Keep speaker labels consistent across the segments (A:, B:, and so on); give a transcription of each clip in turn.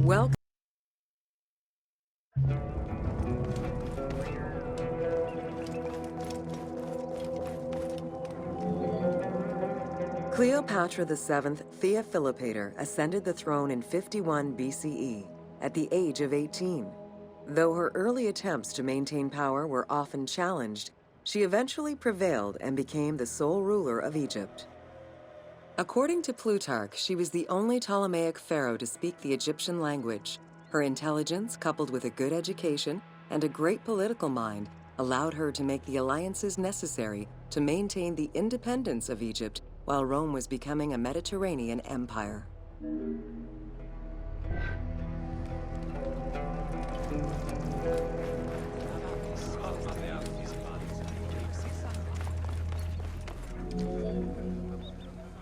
A: Welcome. Cleopatra VII Theophilopator ascended the throne in 51 BCE at the age of 18. Though her early attempts to maintain power were often challenged, she eventually prevailed and became the sole ruler of Egypt. According to Plutarch, she was the only Ptolemaic pharaoh to speak the Egyptian language. Her intelligence, coupled with a good education and a great political mind, allowed her to make the alliances necessary to maintain the independence of Egypt while Rome was becoming a Mediterranean empire.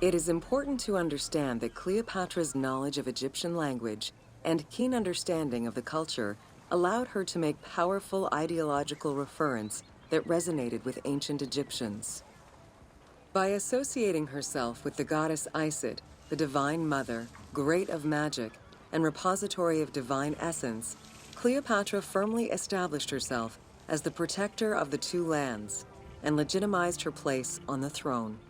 A: It is important to understand that Cleopatra's knowledge of Egyptian language and keen understanding of the culture allowed her to make powerful ideological reference that resonated with ancient Egyptians. By associating herself with the goddess Isis, the divine mother, great of magic, and repository of divine essence, Cleopatra firmly established herself as the protector of the two lands and legitimized her place on the throne.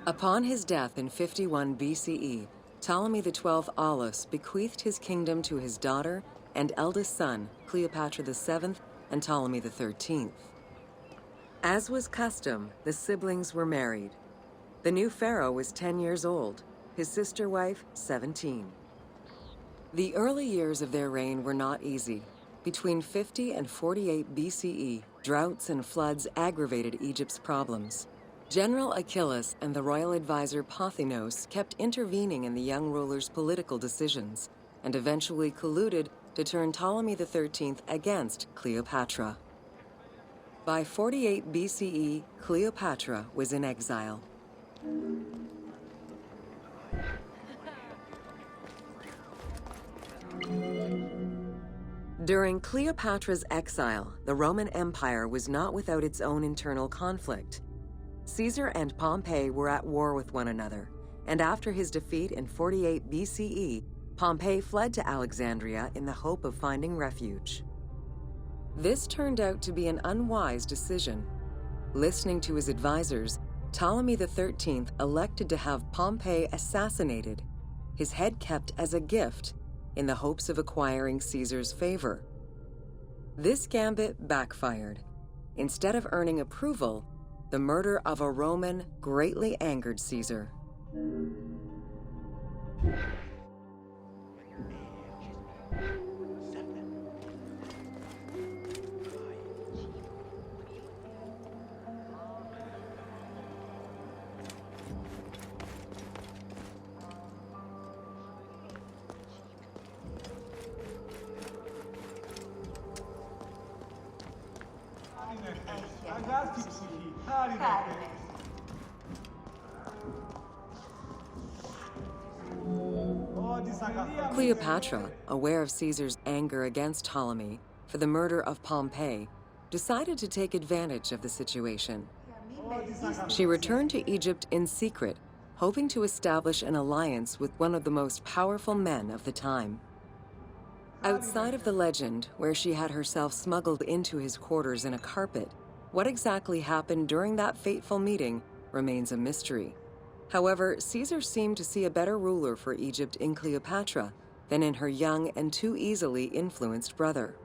A: Upon his death in 51 BCE, Ptolemy XII Aulus bequeathed his kingdom to his daughter and eldest son, Cleopatra VII and Ptolemy XIII. As was custom, the siblings were married. The new pharaoh was 10 years old, his sister wife 17. The early years of their reign were not easy. Between 50 and 48 BCE, droughts and floods aggravated Egypt's problems. General Achilles and the royal advisor Pothinos kept intervening in the young ruler's political decisions and eventually colluded to turn Ptolemy XIII against Cleopatra. By 48 BCE, Cleopatra was in exile. During Cleopatra's exile, the Roman Empire was not without its own internal conflict. Caesar and Pompey were at war with one another, and after his defeat in 48 BCE, Pompey fled to Alexandria in the hope of finding refuge. This turned out to be an unwise decision. Listening to his advisors, Ptolemy XIII elected to have Pompey assassinated, his head kept as a gift, in the hopes of acquiring Caesar's favor. This gambit backfired. Instead of earning approval, the murder of a Roman greatly angered Caesar. Cleopatra, aware of Caesar's anger against Ptolemy for the murder of Pompey, decided to take advantage of the situation. She returned to Egypt in secret, hoping to establish an alliance with one of the most powerful men of the time. Outside of the legend, where she had herself smuggled into his quarters in a carpet, what exactly happened during that fateful meeting remains a mystery. However, Caesar seemed to see a better ruler for Egypt in Cleopatra than in her young and too easily influenced brother.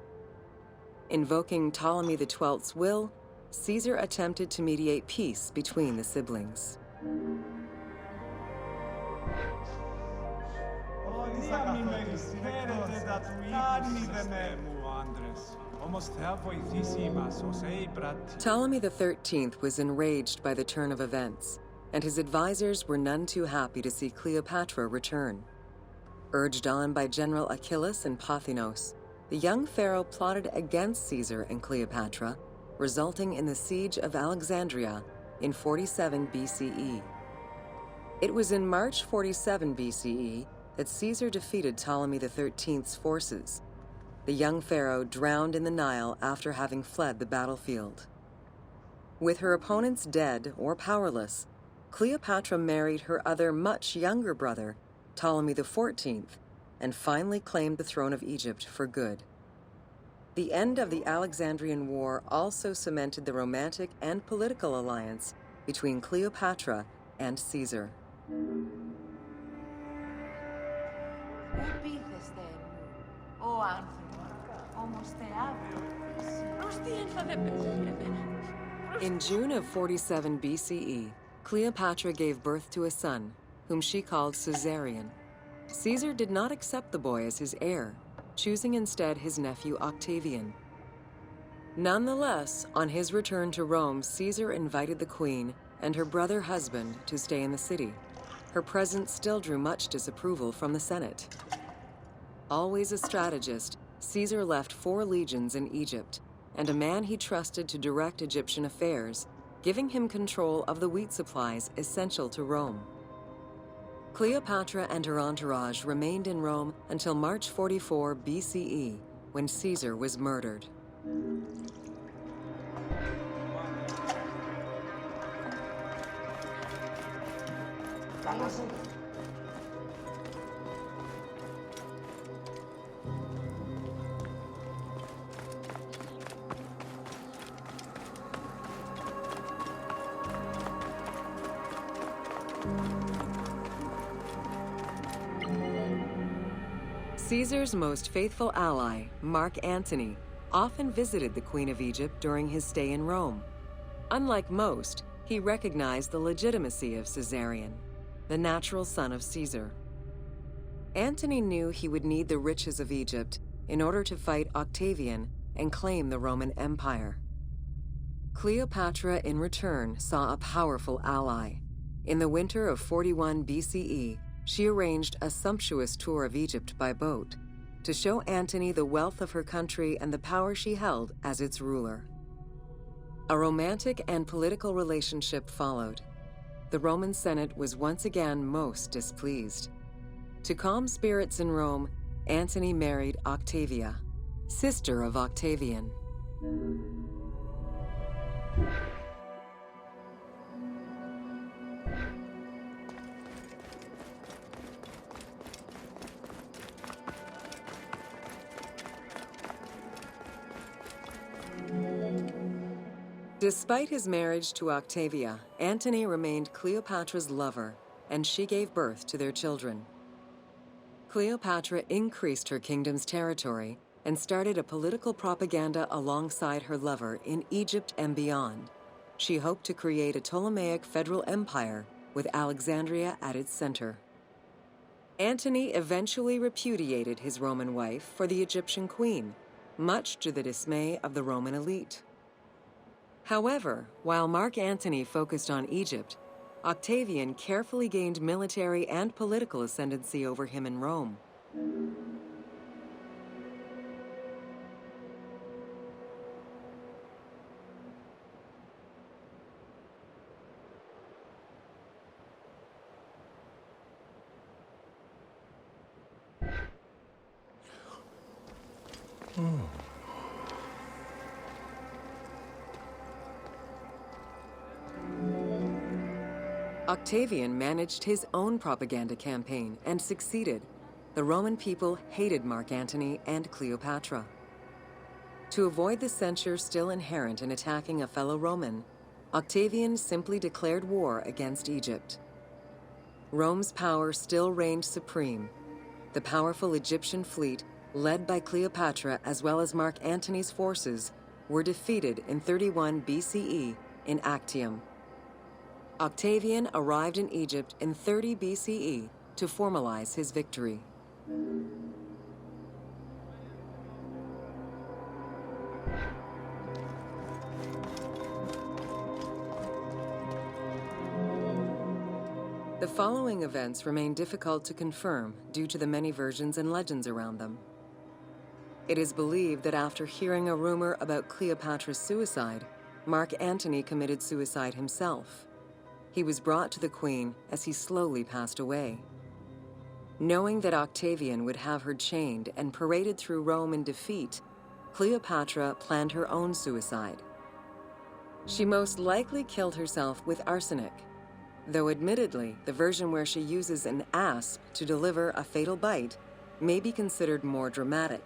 A: Invoking Ptolemy XII's will, Caesar attempted to mediate peace between the siblings. Ptolemy XIII was enraged by the turn of events, and his advisors were none too happy to see Cleopatra return. Urged on by General Achilles and Pothinos, the young pharaoh plotted against Caesar and Cleopatra, resulting in the siege of Alexandria in 47 BCE. It was in March 47 BCE that Caesar defeated Ptolemy XIII's forces. The young pharaoh drowned in the Nile after having fled the battlefield. With her opponents dead or powerless, Cleopatra married her other much younger brother, Ptolemy XIV, and finally claimed the throne of Egypt for good. The end of the Alexandrian War also cemented the romantic and political alliance between Cleopatra and Caesar. In June of 47 BCE, Cleopatra gave birth to a son, whom she called Caesarion. Caesar did not accept the boy as his heir, choosing instead his nephew Octavian. Nonetheless, on his return to Rome, Caesar invited the queen and her brother husband to stay in the city. Her presence still drew much disapproval from the Senate. Always a strategist, Caesar left 4 legions in Egypt and a man he trusted to direct Egyptian affairs, giving him control of the wheat supplies essential to Rome. Cleopatra and her entourage remained in Rome until March 44 BCE, when Caesar was murdered. Caesar's most faithful ally, Mark Antony, often visited the Queen of Egypt during his stay in Rome. Unlike most, he recognized the legitimacy of Caesarion, the natural son of Caesar. Antony knew he would need the riches of Egypt in order to fight Octavian and claim the Roman Empire. Cleopatra, in return, saw a powerful ally. In the winter of 41 BCE, she arranged a sumptuous tour of Egypt by boat to show Antony the wealth of her country and the power she held as its ruler. A romantic and political relationship followed. The Roman Senate was once again most displeased. To calm spirits in Rome, Antony married Octavia, sister of Octavian. Despite his marriage to Octavia, Antony remained Cleopatra's lover, and she gave birth to their children. Cleopatra increased her kingdom's territory and started a political propaganda alongside her lover in Egypt and beyond. She hoped to create a Ptolemaic federal empire with Alexandria at its center. Antony eventually repudiated his Roman wife for the Egyptian queen, much to the dismay of the Roman elite. However, while Mark Antony focused on Egypt, Octavian carefully gained military and political ascendancy over him in Rome. Octavian managed his own propaganda campaign and succeeded. The Roman people hated Mark Antony and Cleopatra. To avoid the censure still inherent in attacking a fellow Roman, Octavian simply declared war against Egypt. Rome's power still reigned supreme. The powerful Egyptian fleet, led by Cleopatra as well as Mark Antony's forces, were defeated in 31 BCE in Actium. Octavian arrived in Egypt in 30 BCE to formalize his victory. The following events remain difficult to confirm due to the many versions and legends around them. It is believed that after hearing a rumor about Cleopatra's suicide, Mark Antony committed suicide himself. He was brought to the queen as he slowly passed away. Knowing that Octavian would have her chained and paraded through Rome in defeat, Cleopatra planned her own suicide. She most likely killed herself with arsenic, though admittedly, the version where she uses an asp to deliver a fatal bite may be considered more dramatic.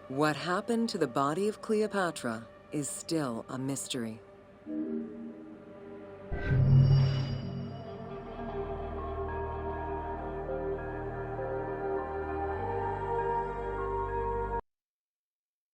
A: What happened to the body of Cleopatra is still a mystery.